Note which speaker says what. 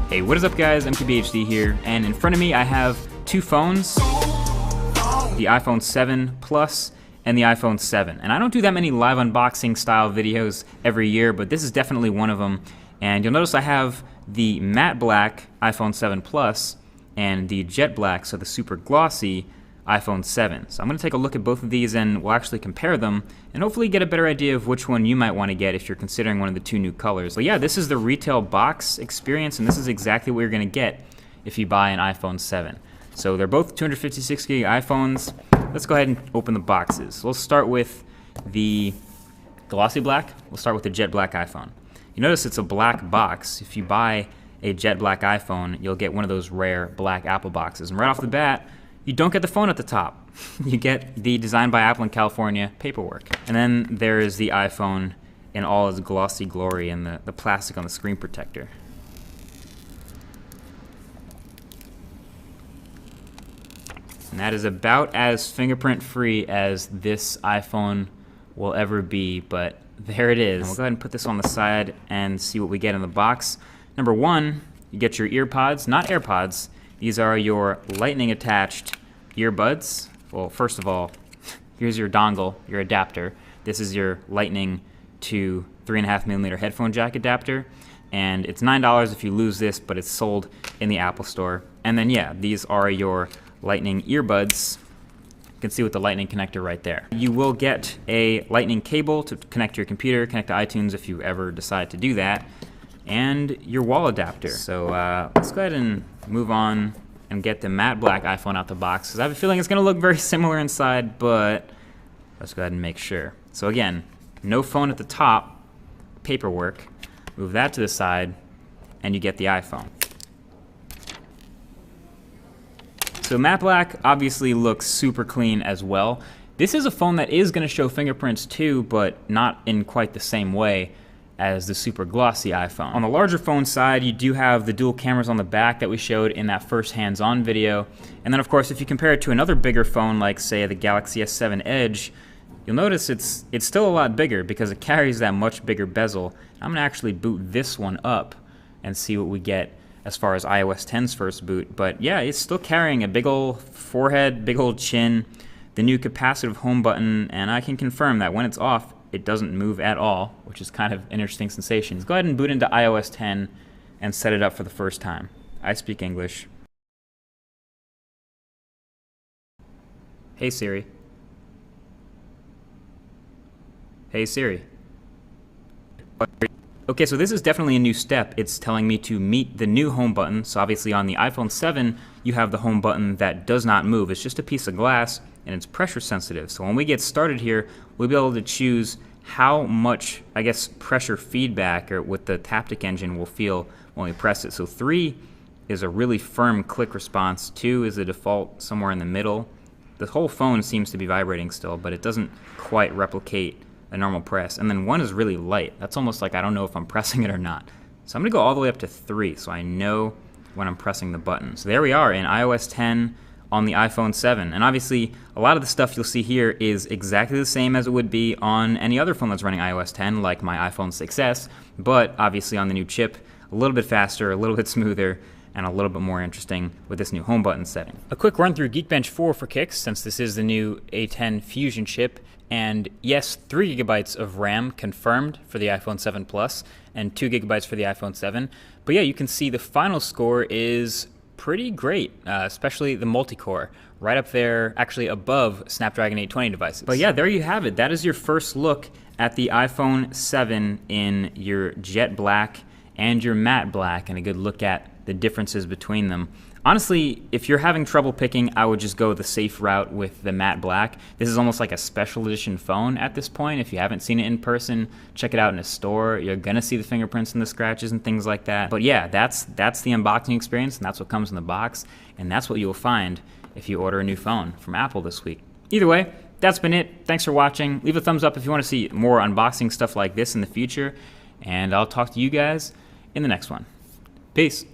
Speaker 1: Hey, what is up guys, MTBHD here, and in front of me I have two phones, the iPhone 7 Plus and the iPhone 7. And I don't do that many live unboxing style videos every year, but this is definitely one of them. And you'll notice I have the matte black iPhone 7 Plus and the jet black, so the super glossy iPhone 7. So I'm going to take a look at both of these and we'll actually compare them and hopefully get a better idea of which one you might want to get if you're considering one of the two new colors. But yeah, this is the retail box experience, and this is exactly what you're going to get if you buy an iPhone 7. So they're both 256 gig iPhones. Let's go ahead and open the boxes. We'll start with the glossy black. We'll start with the jet black iPhone. You notice it's a black box. If you buy a jet black iPhone, you'll get one of those rare black Apple boxes. And right off the bat, you don't get the phone at the top. You get the Designed by Apple in California paperwork. And then there is the iPhone in all its glossy glory and the plastic on the screen protector. And that is about as fingerprint free as this iPhone will ever be, but there it is. And we'll go ahead and put this on the side and see what we get in the box. Number one, you get your earpods, not AirPods. These are your lightning attached earbuds. Well, first of all, here's your dongle, your adapter. This is your lightning to 3.5mm headphone jack adapter. And it's $9 if you lose this, but it's sold in the Apple Store. And then yeah, these are your lightning earbuds. You can see with the lightning connector right there. You will get a lightning cable to connect to your computer, connect to iTunes if you ever decide to do that, and your wall adapter. So let's go ahead and move on and get the matte black iPhone out the box, because I have a feeling it's going to look very similar inside, but let's go ahead and make sure. So again, no phone at the top, paperwork. Move that to the side, and you get the iPhone. So matte black obviously looks super clean as well. This is a phone that is going to show fingerprints too, but not in quite the same way as the super glossy iPhone. On the larger phone side, you do have the dual cameras on the back that we showed in that first hands-on video. And then of course, if you compare it to another bigger phone like say the Galaxy S7 Edge, you'll notice it's still a lot bigger because it carries that much bigger bezel. I'm gonna actually boot this one up and see what we get as far as iOS 10's first boot. But yeah, it's still carrying a big old forehead, big old chin, the new capacitive home button, and I can confirm that when it's off, it doesn't move at all, which is kind of an interesting sensation. Let's go ahead and boot into iOS 10 and set it up for the first time. I speak English. Hey Siri. Hey Siri. Okay, so this is definitely a new step. It's telling me to meet the new home button. So obviously on the iPhone 7, you have the home button that does not move. It's just a piece of glass and it's pressure sensitive. So when we get started here, we'll be able to choose how much, I guess, pressure feedback or with the Taptic engine will feel when we press it. So 3 is a really firm click response. 2 is the default somewhere in the middle. The whole phone seems to be vibrating still, but it doesn't quite replicate a normal press. And then 1 is really light. That's almost like I don't know if I'm pressing it or not. So I'm gonna go all the way up to 3 so I know when I'm pressing the button. So there we are in iOS 10 on the iPhone 7. And obviously a lot of the stuff you'll see here is exactly the same as it would be on any other phone that's running iOS 10, like my iPhone 6s, but obviously on the new chip, a little bit faster, a little bit smoother, and a little bit more interesting with this new home button setting. A quick run through Geekbench 4 for kicks, since this is the new A10 Fusion chip. And yes, 3 GB of RAM confirmed for the iPhone 7 Plus and 2 GB for the iPhone 7. But yeah, you can see the final score is pretty great, especially the multi-core, right up there, actually above Snapdragon 820 devices. But yeah, there you have it. That is your first look at the iPhone 7 in your jet black and your matte black, and a good look at the differences between them. Honestly, if you're having trouble picking, I would just go the safe route with the matte black. This is almost like a special edition phone at this point. If you haven't seen it in person, check it out in a store. You're gonna see the fingerprints and the scratches and things like that. But yeah, that's the unboxing experience, and that's what comes in the box, and that's what you will find if you order a new phone from Apple this week. Either way, that's been it. Thanks for watching. Leave a thumbs up if you want to see more unboxing stuff like this in the future, and I'll talk to you guys in the next one. Peace.